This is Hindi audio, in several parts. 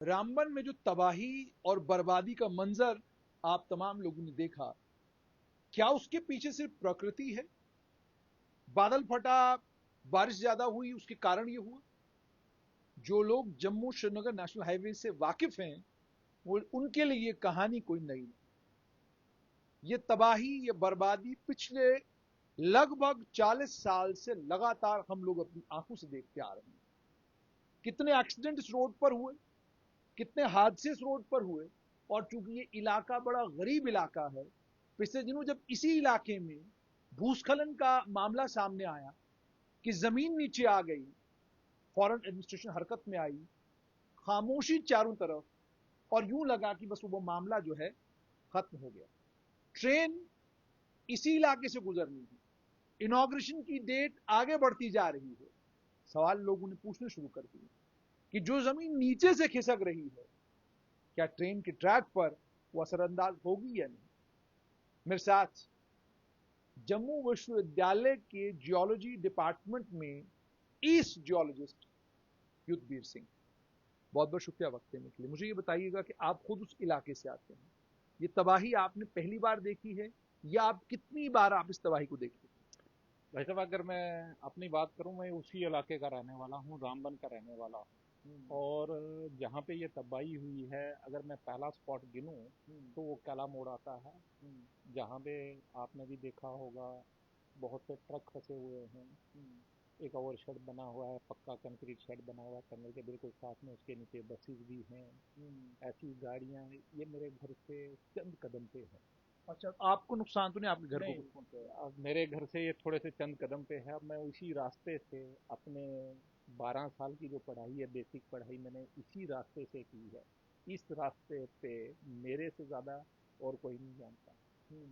रामबन में जो तबाही और बर्बादी का मंजर आप तमाम लोगों ने देखा, क्या उसके पीछे सिर्फ प्रकृति है? बादल फटा, बारिश ज्यादा हुई, उसके कारण यह हुआ? जो लोग जम्मू श्रीनगर नेशनल हाईवे से वाकिफ हैं, वो उनके लिए ये कहानी कोई नई नहीं। ये तबाही, ये बर्बादी पिछले लगभग 40 साल से लगातार हम लोग अपनी आंखों से देखते आ रहे हैं। कितने एक्सीडेंट इस रोड पर हुए, कितने हादसे इस रोड पर हुए। और चूंकि ये इलाका बड़ा गरीब इलाका है, पिछले दिनों जब इसी इलाके में भूस्खलन का मामला सामने आया कि जमीन नीचे आ गई, फॉरेन एडमिनिस्ट्रेशन हरकत में आई, खामोशी चारों तरफ, और यूं लगा कि बस वो मामला जो है खत्म हो गया। ट्रेन इसी इलाके से गुजरनी थी, इनॉग्रेशन की डेट आगे बढ़ती जा रही है। सवाल लोगों ने पूछने शुरू कर दिए कि जो जमीन नीचे से खिसक रही है, क्या ट्रेन के ट्रैक पर वो असरअंदाज होगी या नहीं? मेरे साथ जम्मू विश्वविद्यालय के जियोलॉजी डिपार्टमेंट में ईस्ट जियोलॉजिस्ट युद्धवीर सिंह। बहुत बहुत शुक्रिया वक्त देने के लिए। मुझे ये बताइएगा कि आप खुद उस इलाके से आते हैं, ये तबाही आपने पहली बार देखी है, या आप कितनी बार आप इस तबाही को देखते हैं? भाई साहब, अगर मैं अपनी बात करूं, मैं उसी इलाके का रहने वाला हूं, रामबन का रहने वाला हूं। हम्म, और जहां पे ये तबाही हुई है, अगर मैं पहला स्पॉट गिनूं हम्म, तो वो कैला मोड़ आता है। हम्म, जहां पे आपने भी देखा होगा, बहुत से ट्रक फंसे हुए हैं। हम्म, एक और शेड बना हुआ है, पक्का कंक्रीट शेड बना हुआ है टनल के बिल्कुल साथ में, उसके नीचे बसेस भी हैं। हम्म। ऐसी गाड़ियां ये मेरे घर से चंद कदम पे है। अच्छा, आपको नुकसान तो नहीं, आपके घर को नहीं, कुछ पहुंचा? अब मेरे घर से ये थोड़े से चंद कदम पे है। अब मैं उसी रास्ते से अपने 12 साल की जो पढ़ाई है, बेसिक पढ़ाई, मैंने इसी रास्ते से की है। इस रास्ते पे मेरे से ज़्यादा और कोई नहीं जानता। हम्म,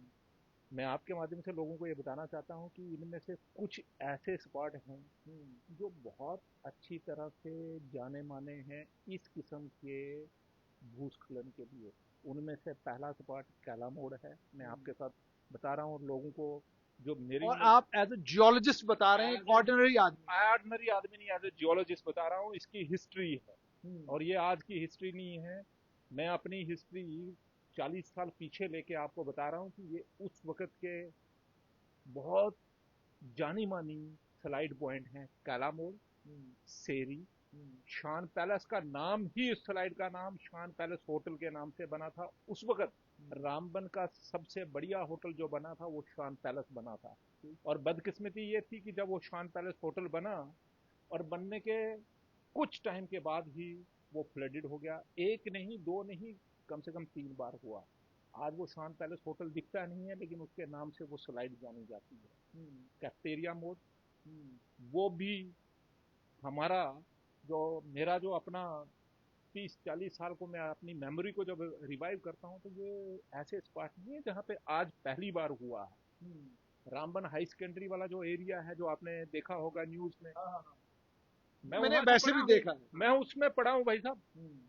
मैं आपके माध्यम से लोगों को ये बताना चाहता हूँ कि इनमें से कुछ ऐसे स्पॉट हैं हम्म, जो बहुत अच्छी तरह से जाने माने हैं इस किस्म के भूस्खलन के लिए। उनमें से पहला स्पॉट कैला मोड़ है, मैं हम्म। आपके साथ बता रहा हूँ। और लोगों को जो मेरी और आप एज ए जियोलॉजिस्ट बता रहे हैं, एक एज ए ऑर्डिनरी आदमी। ऑर्डिनरी आदमी नहीं, एज ए जियोलॉजिस्ट बता रहा हूँ, इसकी हिस्ट्री है। हम्म, और ये आज की हिस्ट्री नहीं है। मैं अपनी हिस्ट्री 40 साल पीछे लेके आपको बता रहा हूँ कि ये उस वक्त के बहुत जानी मानी स्लाइड पॉइंट हैं। कैला मोड़, हम्म, सेरी, हम्म, शान पैलेस का नाम ही, इस स्लाइड का नाम शान पैलेस होटल के नाम से बना था उस वक्त। हम्म। रामबन का सबसे बढ़िया होटल जो बना था वो शान पैलेस बना था। ठीक। और बदकिस्मती ये थी कि जब वो शान पैलेस होटल बना, और बनने के कुछ टाइम के बाद ही वो फ्लडेड हो गया। एक नहीं, दो नहीं, कम से कम 3 बार हुआ। आज वो शान पैलेस होटल दिखता नहीं है, लेकिन उसके नाम से वो स्लाइड जानी जाती है। हम्म, कैफ्टेरिया मोड, हम्म, वो भी हमारा, जो मेरा जो अपना 30-40 साल को मैं अपनी मेमोरी को जब रिवाइव करता हूँ, तो ये ऐसे स्पॉट नहीं है जहाँ पे आज पहली बार हुआ है। हम्म। रामबन हाई सेकेंडरी वाला जो एरिया है, जो आपने देखा होगा न्यूज में, हाँ, हाँ, हाँ। मैं मैंने वहां से वैसे पढ़ा भी हूँ। देखा है। मैं उसमें पढ़ा हूँ भाई साहब। हम्म,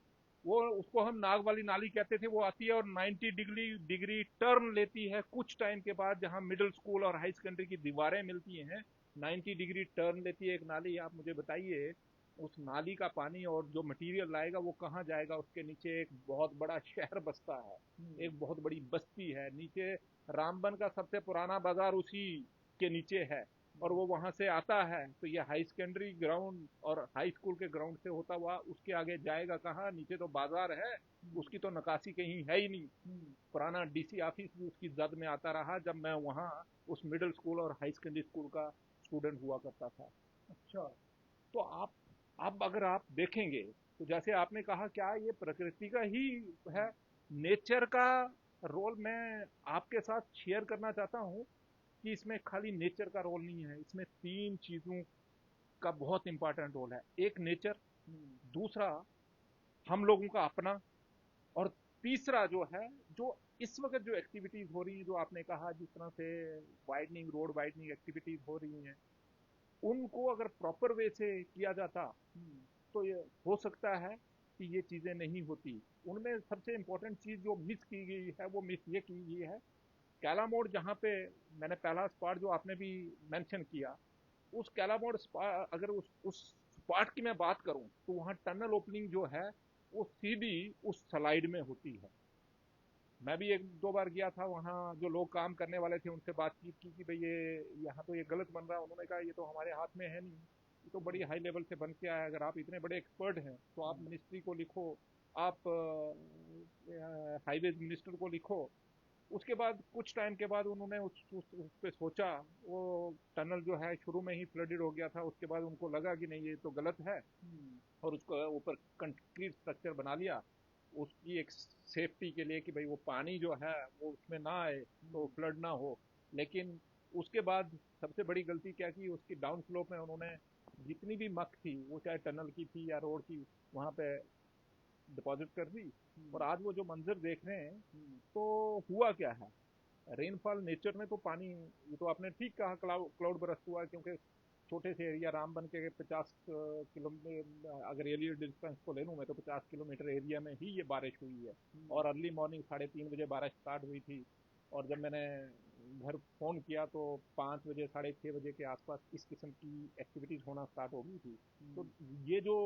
वो उसको हम नाग वाली नाली कहते थे। वो आती है और 90 डिग्री डिग्री टर्न लेती है कुछ टाइम के बाद, जहाँ मिडिल स्कूल और हाई सेकेंडरी की दीवारें मिलती हैं। 90 डिग्री टर्न लेती है एक नाली। आप मुझे बताइए, उस नाली का पानी और जो मटेरियल लाएगा वो कहाँ जाएगा? उसके नीचे एक बहुत बड़ा शहर बसता है, हम्म, एक बहुत बड़ी बस्ती है नीचे। रामबन का सबसे पुराना बाजार उसी के नीचे है। और हम्म, वो वहां से आता है तो ये हाई सेकेंडरी ग्राउंड और हाई स्कूल के ग्राउंड से होता हुआ उसके आगे जाएगा कहाँ? नीचे तो बाजार है, हम्म, उसकी तो नकाशी कहीं है ही नहीं। हम्म। पुराना डीसी ऑफिस भी उसकी जद में आता रहा जब मैं वहाँ उस मिडिल स्कूल और हाई सेकेंडरी स्कूल का स्टूडेंट हुआ करता था। अच्छा। तो आप अगर आप देखेंगे, तो जैसे आपने कहा, क्या ये प्रकृति का ही है, नेचर का रोल मैं आपके साथ शेयर करना चाहता हूँ कि इसमें खाली नेचर का रोल नहीं है, इसमें 3 चीजों का बहुत इंपॉर्टेंट रोल है। एक नेचर, हम्म, दूसरा हम लोगों का अपना, और तीसरा जो है, जो इस वक्त जो एक्टिविटीज हो रही हैं, जो आपने कहा जिस तरह से वाइडनिंग, रोड वाइडनिंग एक्टिविटीज हो रही हैं, उनको अगर प्रॉपर वे से किया जाता हम्म, तो ये हो सकता है कि ये चीजें नहीं होती। उनमें सबसे इंपॉर्टेंट चीज जो मिस की गई है, वो मिस ये की गई है। कैला मोड़ जहाँ पे मैंने पहला स्पॉट जो आपने भी मेंशन किया, उस कैला मोड़ अगर उस स्पॉट की मैं बात करूं, तो वहाँ टनल ओपनिंग जो है, वो सीधी उस स्लाइड में होती है। मैं भी एक दो बार गया था वहाँ, जो लोग काम करने वाले थे उनसे बातचीत की कि भाई ये यहाँ तो ये गलत बन रहा है। उन्होंने कहा ये तो हमारे हाथ में है नहीं, ये तो बड़ी हाई लेवल से बन के आया है। अगर आप इतने बड़े एक्सपर्ट हैं तो आप मिनिस्ट्री को लिखो, आप हाईवेज मिनिस्टर को लिखो। उसके बाद कुछ टाइम के बाद उन्होंने उस पे सोचा। वो टनल जो है शुरू में ही फ्लडेड हो गया था, उसके बाद उनको लगा कि नहीं ये तो गलत है, और उसको ऊपर कंक्रीट स्ट्रक्चर बना लिया उसकी एक सेफ्टी के लिए कि भाई वो पानी जो है वो उसमें ना आए, तो फ्लड ना हो। लेकिन उसके बाद सबसे बड़ी गलती क्या की, उसकी डाउन स्लोप में उन्होंने जितनी भी मक थी, वो चाहे टनल की थी या रोड की, वहां पे डिपॉजिट कर दी। और आज वो जो मंजर देख रहे हैं, तो हुआ क्या है, रेनफॉल नेचर में तो पानी, ये तो आपने ठीक कहा, क्लाउड बरस्ट हुआ है, क्योंकि छोटे से एरिया रामबन के 50 किलोमीटर, अगर एरिया डिस्टेंस को ले लूँ मैं, तो 50 किलोमीटर एरिया में ही ये बारिश हुई है। और अर्ली मॉर्निंग 3:30 बजे बारिश स्टार्ट हुई थी, और जब मैंने घर फ़ोन किया तो 5 बजे 6:30 बजे के आसपास इस किस्म की एक्टिविटीज़ होना स्टार्ट हो गई थी। तो ये जो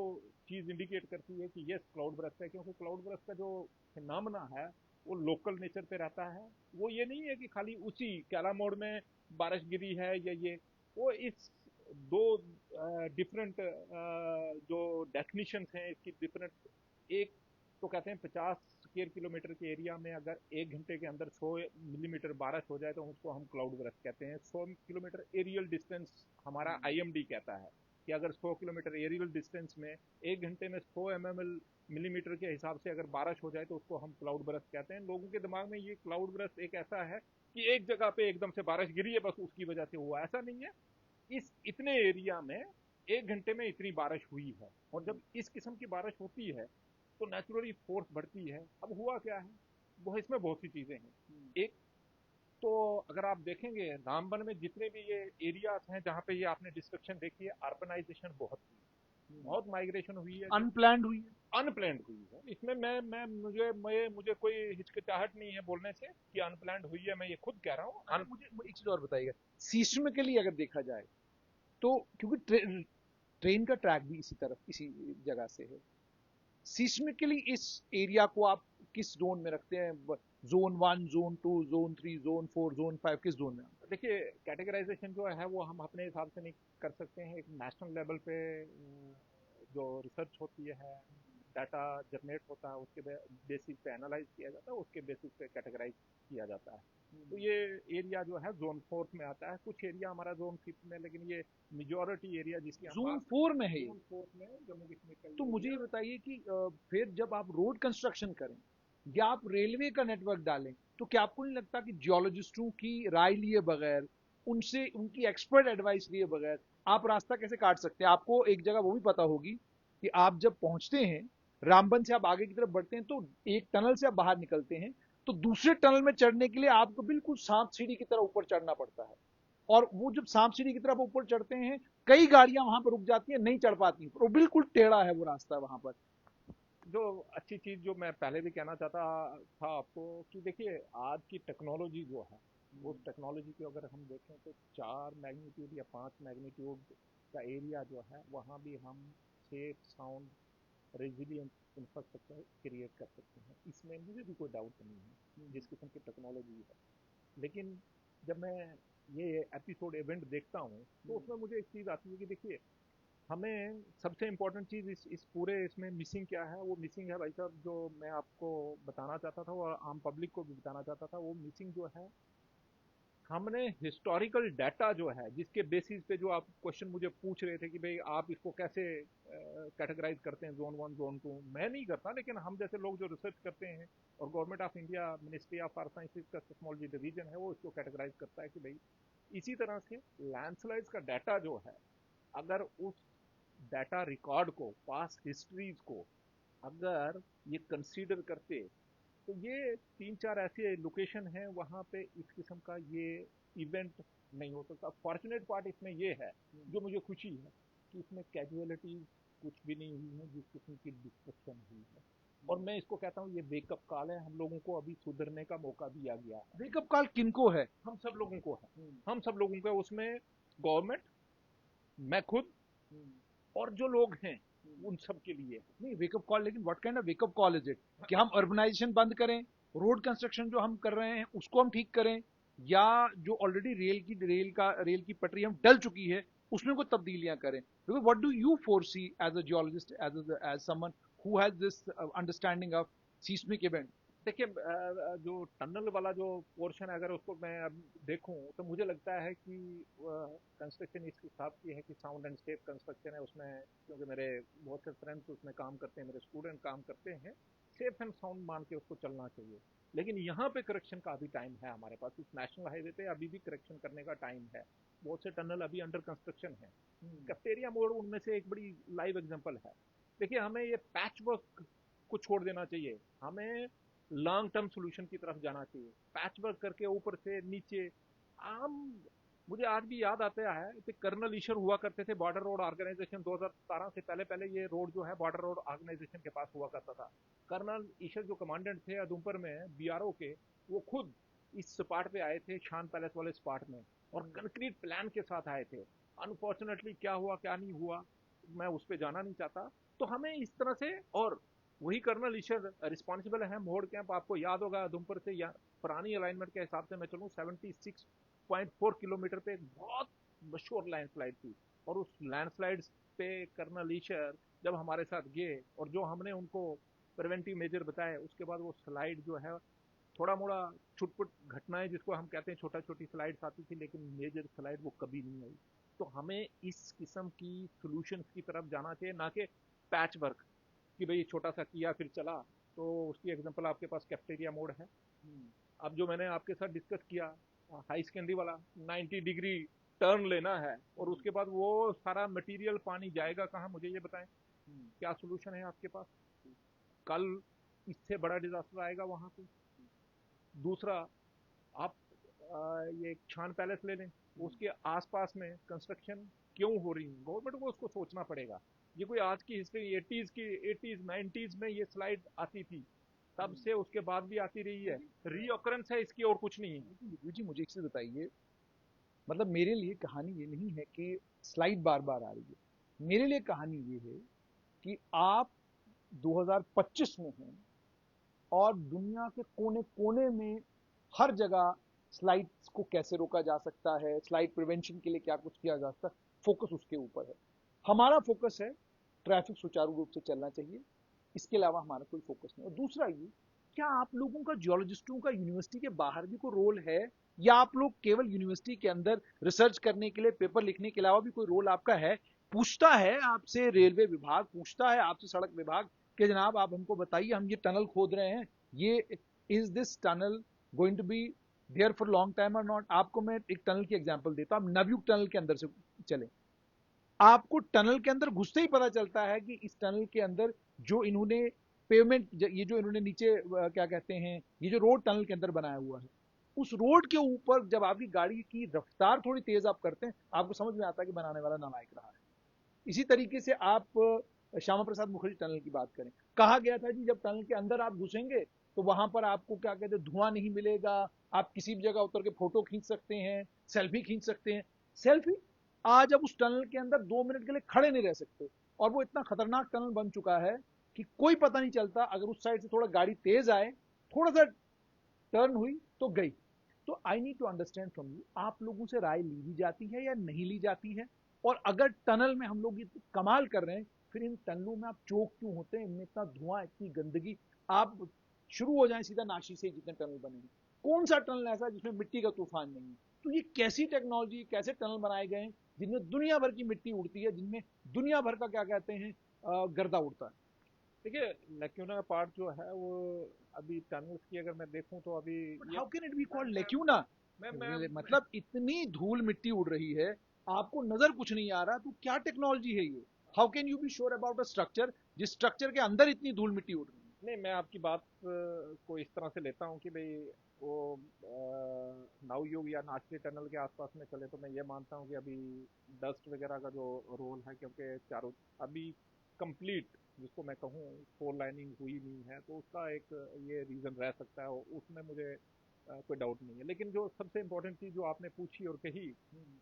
चीज़ इंडिकेट करती है कि ये क्लाउड बरस्ट है, क्योंकि क्लाउड बरस्ट का जो फिनोमेना है वो लोकल नेचर पे रहता है। वो ये नहीं है कि खाली उसी कैला मोड़ में बारिश गिरी है या ये, वो इस दो डिफरेंट जो डेफिनेशंस हैं इसकी डिफरेंट। एक तो कहते हैं 50 स्क्वायर किलोमीटर के एरिया में अगर 1 घंटे के अंदर 100 मिलीमीटर बारिश हो जाए तो उसको हम क्लाउड बरस्ट कहते हैं। 100 किलोमीटर एरियल डिस्टेंस हमारा आईएमडी कहता है कि अगर 100 किलोमीटर एरियल डिस्टेंस में 1 घंटे में 100 मिलीमीटर के हिसाब से अगर बारिश हो जाए तो उसको हम क्लाउड बरस्ट कहते हैं। लोगों के दिमाग में ये क्लाउड बरस्ट एक ऐसा है कि एक जगह पे एकदम से बारिश गिरी है बस उसकी वजह से हुआ, ऐसा नहीं है। इस इतने एरिया में 1 घंटे में इतनी बारिश हुई है, और जब इस किस्म की बारिश होती है तो नेचुरली फोर्स बढ़ती है। अब हुआ क्या है, वो इसमें बहुत सी चीजें हैं। एक तो अगर आप देखेंगे रामबन में जितने भी ये एरियाज हैं जहाँ पे ये आपने डिस्ट्रक्शन देखी है, अर्बनाइजेशन बहुत हुई है, बहुत माइग्रेशन हुई है जो अनप्लान्ड हुई है। अनप्लैंड हुई है। इसमें मुझे कोई हिचकिचाहट नहीं है बोलने से कि अनप्लैंड हुई है, मैं ये खुद कह रहा अच्छा, हूँ। मुझे एक चीज और बताइएगा, सिस्टमिकली अगर देखा जाए तो, क्योंकि ट्रेन का ट्रैक भी इसी जगह से है, सिस्मिकली इस एरिया को आप किस जोन में रखते हैं? Zone 1, zone 2, zone 3, zone 4, zone 5, किस जोन में? देखिए, कैटेगराइजेशन जो है वो हम अपने हिसाब से नहीं कर सकते हैं। एक नेशनल लेवल पे जो रिसर्च होती है, डाटा जनरेट होता है, उसके बेसिस पे एनालाइज किया जाता है, उसके बेसिस पे कैटेगराइज किया जाता है। तो ये एरिया जो है जोन 4 में आता है, कुछ एरिया हमारा जोन 5 में, लेकिन ये मेजोरिटी एरिया जिसकी हम जोन बात, 4 में है ये। जोन 4 में जम्मू कश्मीर का तो ये मुझे ये एरिया। बताइए कि फिर जब आप रोड कंस्ट्रक्शन करें या आप रेलवे का नेटवर्क डालें, तो क्या आपको नहीं लगता कि जियोलॉजिस्टों की राय लिए बगैर, उनसे उनकी एक्सपर्ट एडवाइस लिए बगैर आप रास्ता कैसे काट सकते हैं? आपको एक जगह वो भी पता होगी कि आप जब पहुंचते हैं, रामबन से आप आगे की तरफ बढ़ते हैं, तो एक टनल से आप बाहर निकलते हैं, तो दूसरे टनल में चढ़ने के लिए आपको बिल्कुल सांप सीढ़ी की तरह ऊपर चढ़ना पड़ता है। और वो जब सांप सीढ़ी की तरफ ऊपर चढ़ते हैं, कई गाड़ियां वहां पर रुक जाती हैं, नहीं चढ़ पाती, वो बिल्कुल टेढ़ा है वो रास्ता वहां पर। जो अच्छी चीज जो मैं पहले भी कहना चाहता था आपको, कि देखिए आज की टेक्नोलॉजी जो है, उस टेक्नोलॉजी को अगर हम देखें तो 4 मैग्नीट्यूड या 5 मैग्नीट्यूड का एरिया जो है वहाँ भी हम safe sound resilient infrastructure create कर सकते हैं। इसमें मुझे भी कोई डाउट नहीं है जिस किस्म की टेक्नोलॉजी है। लेकिन जब मैं ये एपिसोड इवेंट देखता हूँ तो उसमें मुझे एक चीज़ आती है कि देखिए, हमें सबसे इम्पोर्टेंट चीज़ इस पूरे इसमें मिसिंग क्या है। वो मिसिंग है भाई साहब, जो मैं आपको बताना चाहता था और आम पब्लिक को भी बताना चाहता था, वो मिसिंग जो है, हमने हिस्टोरिकल डाटा जो है जिसके बेसिस पे, जो आप क्वेश्चन मुझे पूछ रहे थे कि भाई आप इसको कैसे कैटेगराइज करते हैं, जोन 1 जोन 2, मैं नहीं करता, लेकिन हम जैसे लोग जो रिसर्च करते हैं, और government of India ministry of earth sciences का टेक्नोलॉजी डिवीजन है वो इसको कैटेगराइज करता है कि भाई इसी तरह से लैंडस्लाइड्स का डाटा जो है, अगर उस डाटा रिकॉर्ड को, पास्ट हिस्ट्रीज को अगर ये कंसीडर करते, तो ये 3-4 ऐसे लोकेशन हैं वहां पे इस किस्म का ये इवेंट नहीं हो सकता। फॉर्चुनेट पार्ट इसमें ये है, जो मुझे खुशी है, कि इसमें कैजुअलिटीज कुछ भी नहीं हुई है जिस किस्म की डिस्ट्रक्शन हुई है। और मैं इसको कहता हूँ ये वेकअप कॉल है, हम लोगों को अभी सुधरने का मौका दिया गया है। वेकअप कॉल किनको है? हम सब लोगों को है, हम सब लोगों को, उसमें गवर्नमेंट, मैं खुद, और जो लोग हैं उन सब के लिए। नहीं वेकअप कॉल, लेकिन what kind of wake up call is it? कि हम अर्बनाइजेशन बंद करें, रोड कंस्ट्रक्शन जो हम कर रहे हैं उसको हम ठीक करें, या जो ऑलरेडी रेल की पटरी हम डल चुकी है उसमें कोई तब्दीलियां करें? Because what do you foresee as a geologist, as someone who has this understanding of seismic event? देखिए जो टनल वाला जो पोर्शन है, अगर उसको मैं अब देखूं तो मुझे लगता है कि कंस्ट्रक्शन इस हिसाब की है कि साउंड एंड सेफ कंस्ट्रक्शन है उसमें, क्योंकि मेरे बहुत से फ्रेंड्स उसमें काम करते हैं, मेरे स्टूडेंट काम करते हैं, सेफ एंड साउंड मान के उसको चलना चाहिए। लेकिन यहाँ पे करेक्शन का अभी टाइम है हमारे पास, इस नेशनल हाईवे पे अभी भी करेक्शन करने का टाइम है। बहुत से टनल अभी अंडर कंस्ट्रक्शन है। कैफ्टेरिया मोड़ उनमें से एक बड़ी लाइव एग्जांपल है। देखिए हमें ये पैच वर्क को छोड़ देना चाहिए, हमें लॉन्ग टर्म सोल्यूशन की तरफ जाना चाहिए। पैच वर्क करके ऊपर से नीचे आम, मुझे आज भी याद आता है कि कर्नल ईशर हुआ करते थे बॉर्डर रोड ऑर्गेनाइजेशन 2017 से पहले पहले ये रोड जो है बॉर्डर रोड ऑर्गेनाइजेशन के पास हुआ करता था। कर्नल ईशर जो कमांडेंट थे उधमपुर में बीआरओ के, वो खुद इस स्पॉट पे आए थे, शान पैलेस वाले स्पॉट में, और कंक्रीट प्लान के साथ आए थे। अनफॉर्चुनेटली क्या हुआ क्या नहीं हुआ मैं उस पर जाना नहीं चाहता। तो हमें इस तरह से, और वही कर्नल ईशर रिस्पॉन्सिबल है मोड़ कैंप, आपको याद होगा उधमपुर से या पुरानी अलाइनमेंट के हिसाब से मैं चलूँ 76.4 किलोमीटर पे एक बहुत मशहूर लैंडस्लाइड थी, और उस लैंडस्लाइड पे कर्नल ईशर जब हमारे साथ गए और जो हमने उनको प्रिवेंटिव मेजर बताए, उसके बाद वो स्लाइड जो है थोड़ा मोड़ा छुटपुट घटनाएं जिसको हम कहते हैं छोटा छोटी स्लाइड्स आती थी, लेकिन मेजर स्लाइड वो कभी नहीं आई। तो हमें इस किस्म की सॉल्यूशंस की तरफ जाना चाहिए, ना कि पैच वर्क कि भाई छोटा सा किया फिर चला। तो उसकी एग्जांपल आपके पास कैफ्टेरिया मोड है। अब जो मैंने आपके साथ डिस्कस किया हाई सेकेंडरी वाला, 90 डिग्री टर्न लेना है, और उसके बाद वो सारा मटेरियल पानी जाएगा कहाँ, मुझे ये बताएं। क्या सोल्यूशन है आपके पास? कल इससे बड़ा डिजास्टर आएगा वहां पे। दूसरा, आप ये छान पैलेस ले लें, उसके आसपास में कंस्ट्रक्शन क्यों हो रही है, गवर्नमेंट को उसको सोचना पड़ेगा। ये कोई आज की हिस्ट्री, 80s 90s में ये स्लाइड आती थी, तब से उसके बाद भी आती रही है, रीऑकरेंस है इसकी और कुछ नहीं है। विभू जी मुझे एक चीज बताइए, मतलब मेरे लिए कहानी ये नहीं है कि स्लाइड बार बार आ रही है, मेरे लिए कहानी ये है कि आप 2025 में हैं और दुनिया के कोने कोने में हर जगह स्लाइड्स को कैसे रोका जा सकता है, स्लाइड प्रिवेंशन के लिए क्या कुछ किया जा सकता है, फोकस उसके ऊपर है। हमारा फोकस है ट्रैफिक सुचारू रूप से चलना चाहिए, इसके अलावा हमारा कोई फोकस नहीं। और दूसरा ये, क्या आप लोगों का जियोलॉजिस्टों का यूनिवर्सिटी के बाहर भी कोई रोल है, या आप लोग केवल यूनिवर्सिटी के अंदर रिसर्च करने के लिए, पेपर लिखने के अलावा भी कोई रोल आपका है? पूछता है आपसे रेलवे विभाग, पूछता है आपसे सड़क विभाग कि जनाब आप हमको बताइए, हम ये टनल खोद रहे हैं, ये is this tunnel going to be there for long time और नॉट? आपको मैं एक टनल की एग्जांपल देता हूं, नवयुग टनल के अंदर से चले, आपको टनल के अंदर घुसते ही पता चलता है कि इस टनल के अंदर जो इन्होंने पेवमेंट, ये जो इन्होंने नीचे क्या कहते हैं, ये जो रोड टनल के अंदर बनाया हुआ है, उस रोड के ऊपर जब आपकी गाड़ी की रफ्तार थोड़ी तेज आप करते हैं, आपको समझ में आता है कि बनाने वाला नालायक रहा है। इसी तरीके से आप श्यामा प्रसाद मुखर्जी टनल की बात करें, कहा गया था जी जब टनल के अंदर आप घुसेंगे तो वहां पर आपको क्या कहते हैं, धुआं नहीं मिलेगा, आप किसी भी जगह उतर के फोटो खींच सकते हैं, सेल्फी खींच सकते हैं। सेल्फी, आज अब उस टनल के अंदर 2 मिनट के लिए खड़े नहीं रह सकते, और वो इतना खतरनाक टनल बन चुका है कि कोई पता नहीं चलता, अगर उस साइड से थोड़ा गाड़ी तेज आए, थोड़ा सा टर्न हुई तो गई। तो I need to understand from you, आप लोगों से राय ली भी जाती है या नहीं ली जाती है? और अगर टनल में हम लोग कमाल कर रहे हैं, फिर इन टनलों में आप चौक क्यों होते हैं, इनमें इतना धुआं, इतनी गंदगी? आप शुरू हो जाए सीधा नाशी से, जितने टनल बने हैं, कौन सा टनल ऐसा जिसमें मिट्टी का तूफान नहीं है? तो ये कैसी टेक्नोलॉजी, कैसे टनल बनाए गए हैं जिनमें दुनिया भर की मिट्टी उड़ती है, जिनमें दुनिया भर का क्या कहते हैं गर्दा उड़ता है? देखिए लैक्यूना पार्ट जो है वो, अभी टनल्स की अगर मैं देखूं तो अभी बट ये, how can it be called lacuna? मैं मतलब इतनी धूल मिट्टी उड़ रही है, आपको नजर कुछ नहीं आ रहा, तो क्या टेक्नोलॉजी है ये? How can you be sure about a structure जिस स्ट्रक्चर के अंदर इतनी धूल मिट्टी उड़ रही है? नहीं, मैं आपकी बात को इस तरह से लेता हूँ कि भाई वो नवयुग या नाचली टनल के आसपास में चले तो मैं ये मानता हूँ कि अभी डस्ट वगैरह का जो रोल है, क्योंकि चारों अभी कंप्लीट जिसको मैं कहूँ फोर लाइनिंग हुई नहीं है, तो उसका एक ये रीज़न रह सकता है, उसमें मुझे कोई डाउट नहीं है। लेकिन जो सबसे इम्पोर्टेंट चीज़ जो आपने पूछी और कही,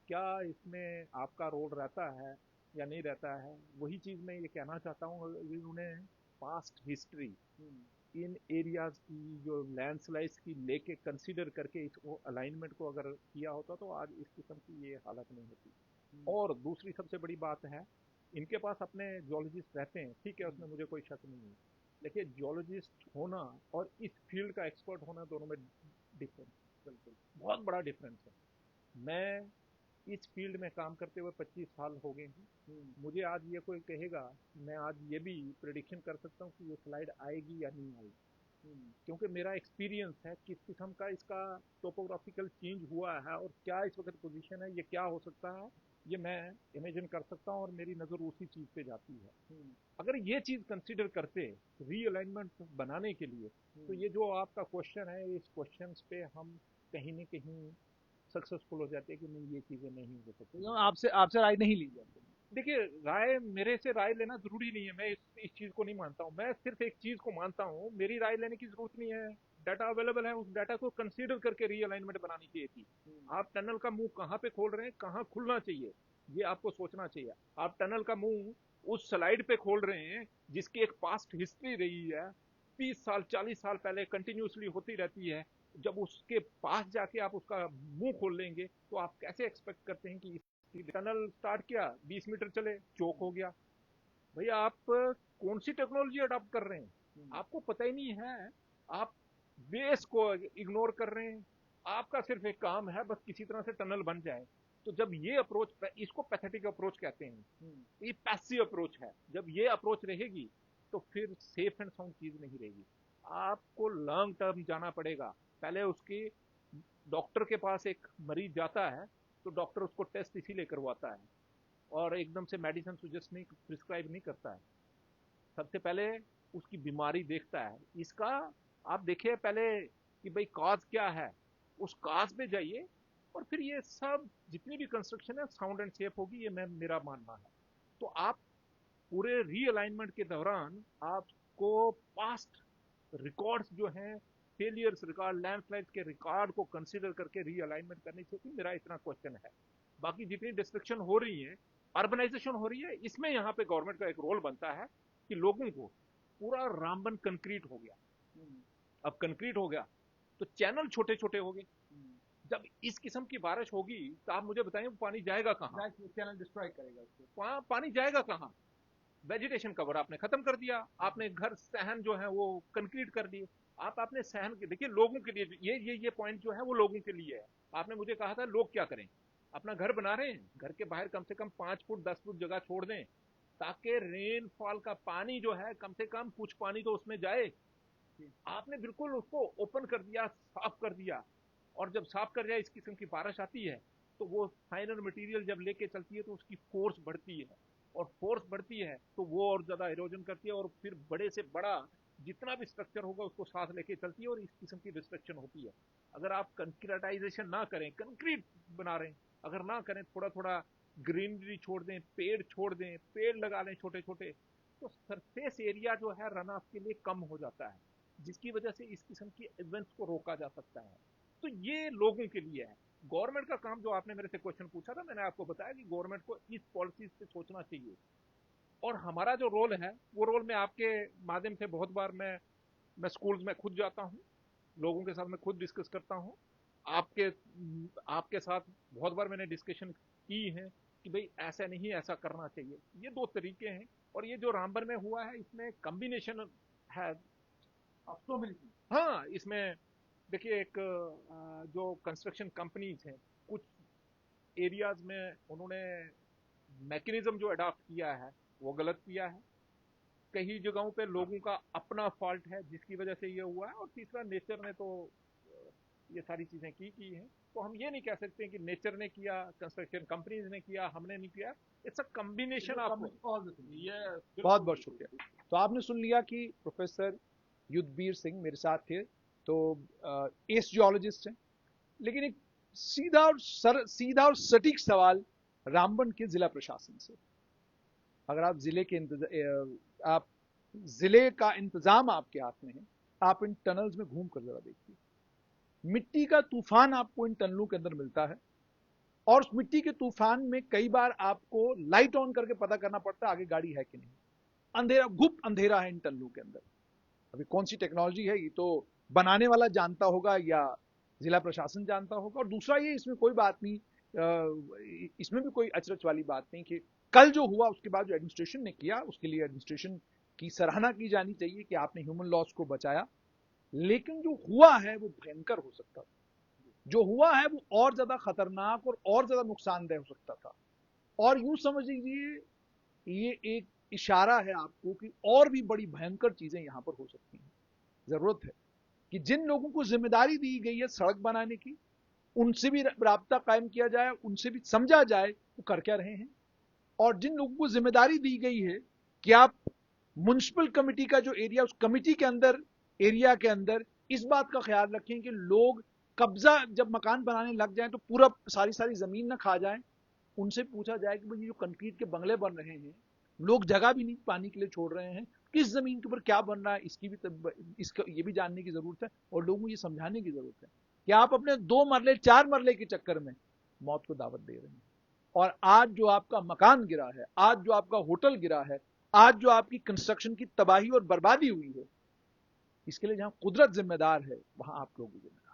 क्या इसमें आपका रोल रहता है, या नहीं रहता है। वही चीज मैं ये कहना चाहता हूँ, इन्होंने पास्ट हिस्ट्री इन एरियाज की जो लैंडस्लाइड्स की लेके कंसीडर करके इसको अलाइनमेंट को अगर किया होता तो आज इस किस्म की ये हालत नहीं होती। और दूसरी सबसे बड़ी बात है, इनके पास अपने जियोलॉजिस्ट रहते हैं, ठीक है, उसमें मुझे कोई शक नहीं है, लेकिन जियोलॉजिस्ट होना और इस फील्ड का एक्सपर्ट होना दोनों में डिफरेंस, बिल्कुल बहुत बड़ा डिफरेंस है। मैं इस फील्ड में काम करते हुए 25 साल हो गए हैं। मुझे आज ये कोई कहेगा, मैं आज ये भी प्रिडिक्शन कर सकता हूँ कि ये स्लाइड आएगी या नहीं आएगी, क्योंकि मेरा एक्सपीरियंस है किस किस्म का इसका टोपोग्राफिकल चेंज हुआ है और क्या इस वक्त पोजीशन है, ये क्या हो सकता है, ये मैं इमेजिन कर सकता हूँ और मेरी नज़र उसी चीज़ पे जाती है। अगर ये चीज़ कंसीडर करते रीअलाइनमेंट बनाने के लिए, तो ये जो आपका क्वेश्चन है, इस क्वेश्चन पे हम कहीं ना कहीं सक्सेसफुल हो जाते हैं कि नहीं ये चीज़ें नहीं हो सकती। तो आपसे आपसे राय नहीं ली जाती। देखिए, राय मेरे से राय लेना जरूरी नहीं है, मैं इस चीज को नहीं मानता हूँ। मैं सिर्फ एक चीज को मानता हूँ, मेरी राय लेने की जरूरत नहीं है। डाटा अवेलेबल है, उस डाटा को कंसीडर करके रीअलाइनमेंट बनानी चाहिए थी। आप टनल का मुंह कहाँ पे खोल रहे हैं, कहाँ खुलना चाहिए, ये आपको सोचना चाहिए। आप टनल का मुंह उस स्लाइड पे खोल रहे हैं जिसकी एक पास्ट हिस्ट्री रही है, 30 साल 40 साल पहले कंटिन्यूसली होती रहती है। जब उसके पास जाके आप उसका मुंह खोल लेंगे तो आप कैसे एक्सपेक्ट करते हैं कि टनल स्टार्ट किया, 20 मीटर चले, चौक हो गया। भैया आप कौन सी टेक्नोलॉजी अडॉप्ट कर रहे हैं, आपको पता ही नहीं है। आप बेस को इग्नोर कर रहे हैं। आपका सिर्फ एक काम है, बस किसी तरह से टनल बन जाए। तो जब ये अप्रोच, इसको पैथेटिक अप्रोच कहते हैं, ये पैसिव अप्रोच है। जब ये अप्रोच रहेगी तो फिर सेफ एंड साउंड चीज नहीं रहेगी। आपको लॉन्ग टर्म जाना पड़ेगा। पहले उसकी डॉक्टर के पास एक मरीज जाता है तो डॉक्टर उसको टेस्ट इसीलिए करवाता है और एकदम से मेडिसिन सजेस्ट नहीं, प्रिस्क्राइब नहीं करता है। सबसे पहले उसकी बीमारी देखता है। इसका आप देखिए पहले कि भाई कॉज क्या है, उस कॉज पे जाइए और फिर ये सब जितनी भी कंस्ट्रक्शन है साउंड एंड सेफ होगी, ये मैं मेरा मानना है। तो आप पूरे रीअलाइनमेंट के दौरान आपको पास्ट रिकॉर्ड्स जो हैं, फेलियर्स रिकॉर्ड, लैंडस्लाइड के रिकॉर्ड को कंसीडर करके रीअलाइनमेंट करनी चाहिए, मेरा इतना क्वेश्चन है। बाकी जितनी डिस्ट्रक्शन हो रही है, अर्बनाइजेशन हो रही है, इसमें यहाँ पे गवर्नमेंट का एक रोल बनता है कि लोगों को पूरा रामबन कंक्रीट हो गया। अब कंक्रीट हो गया तो चैनल छोटे छोटे हो गए। जब इस किस्म की बारिश होगी तो आप मुझे बताएं पानी जाएगा कहाँ, चैनल डिस्ट्रॉय करेगा उसको। पानी जाएगा कहाँ। वेजिटेशन कवर आपने खत्म कर दिया, आपने घर सहन जो है वो कंक्रीट कर दिए। आप आपने सहन के देखिए, लोगों के लिए ये पॉइंट जो है वो लोगों के लिए है। आपने मुझे कहा था लोग क्या करें, अपना घर बना रहे हैं, घर के बाहर कम से कम 5 फुट 10 फुट जगह छोड़ दें ताकि रेनफॉल का पानी जो है कम से कम कुछ पानी तो उसमें जाए। आपने बिल्कुल उसको ओपन कर दिया, साफ कर दिया। और जब साफ कर दिया, इस किस्म की बारिश आती है तो वो फाइनल मटेरियल जब लेके चलती है तो उसकी फोर्स बढ़ती है, और फोर्स बढ़ती है तो वो और ज्यादा इरोजन करती है और फिर बड़े से बड़ा जितना भी स्ट्रक्चर होगा उसको साथ लेके चलती है और इस किस्म की डिस्ट्रक्शन होती है। अगर आप कंक्रीटाइजेशन ना करें, कंक्रीट बना रहे हैं, अगर ना करें, थोड़ा थोड़ा ग्रीनरी छोड़ दें, पेड़ छोड़ दें, पेड़ लगा लें छोटे छोटे, तो सरफेस एरिया जो है रन ऑफ के लिए कम हो जाता है, जिसकी वजह से इस किस्म की इवेंट्स को रोका जा सकता है। तो ये लोगों के लिए है। गवर्नमेंट का काम, जो आपने मेरे से क्वेश्चन पूछा था, मैंने आपको बताया कि गवर्नमेंट को इस पॉलिसीज पे सोचना चाहिए। और हमारा जो रोल है वो रोल मैं आपके माध्यम से बहुत बार मैं स्कूल्स में खुद जाता हूँ, लोगों के साथ मैं खुद डिस्कस करता हूँ। आपके आपके साथ बहुत बार मैंने डिस्कशन की है कि भाई ऐसा नहीं, ऐसा करना चाहिए। ये दो तरीके हैं। और ये जो रामबन में हुआ है इसमें कॉम्बिनेशन है। हाँ, इसमें देखिए एक जो कंस्ट्रक्शन कंपनीज हैं, कुछ एरियाज में उन्होंने मैकेनिज्म जो अडॉप्ट किया है वो गलत किया है। कई जगहों पे लोगों का अपना फॉल्ट है जिसकी वजह से ये हुआ है। और तीसरा, नेचर ने तो ये सारी चीजें की हैं। तो हम ये नहीं कह सकते कि नेचर ने किया, कंस्ट्रक्शन कंपनीज ने किया, हमने नहीं किया। इट्स अ कॉम्बिनेशन ऑफ ये। बहुत बहुत शुक्रिया। तो आपने सुन लिया कि प्रोफेसर युद्धवीर सिंह मेरे साथ थे, तो एस जियोलॉजिस्ट हैं, लेकिन एक सीधा और सटीक सवाल रामबन के जिला प्रशासन से। अगर आप आप जिले का इंतजाम आपके हाथ में है, आप इन टनल्स में घूम कर जरा देखिए। मिट्टी का तूफान आपको इन टनलों के अंदर मिलता है और उस मिट्टी के तूफान में कई बार आपको लाइट ऑन करके पता करना पड़ता है आगे गाड़ी है कि नहीं। अंधेरा, गुप्त अंधेरा है इन टनलों के अंदर। अभी कौन सी टेक्नोलॉजी है ये तो बनाने वाला जानता होगा या जिला प्रशासन जानता होगा। और दूसरा ये, इसमें कोई बात नहीं, इसमें भी कोई अचरज वाली बात नहीं कि कल जो हुआ उसके बाद जो एडमिनिस्ट्रेशन ने किया उसके लिए एडमिनिस्ट्रेशन की सराहना की जानी चाहिए कि आपने ह्यूमन लॉस को बचाया। लेकिन जो हुआ है वो भयंकर हो सकता था, जो हुआ है वो और ज्यादा खतरनाक और ज्यादा नुकसानदेह हो सकता था। और यूं समझ लीजिए ये एक इशारा है आपको कि और भी बड़ी भयंकर चीजें यहां पर हो सकती हैं। जरूरत है कि जिन लोगों को जिम्मेदारी दी गई है सड़क बनाने की, उनसे भी राब्ता कायम किया जाए, उनसे भी समझा जाए वो कर क्या रहे हैं। और जिन लोगों को जिम्मेदारी दी गई है कि आप म्युनिसिपल कमेटी का जो एरिया, उस कमेटी के अंदर, एरिया के अंदर इस बात का ख्याल रखें कि लोग कब्जा जब मकान बनाने लग जाएं तो पूरा सारी सारी जमीन ना खा जाएं। उनसे पूछा जाए कि भाई ये जो कंक्रीट के बंगले बन रहे हैं, लोग जगह भी नहीं पानी के लिए छोड़ रहे हैं, किस जमीन के ऊपर क्या बन रहा है, इसकी भी इसका ये भी जानने की जरूरत है। और लोगों को ये समझाने की जरूरत है कि आप अपने 2 मरले 4 मरले के चक्कर में मौत को दावत दे रहे हैं। और आज जो आपका मकान गिरा है, आज जो आपका होटल गिरा है, आज जो आपकी कंस्ट्रक्शन की तबाही और बर्बादी हुई है, इसके लिए जहां कुदरत जिम्मेदार है वहां आप लोग भी जिम्मेदार।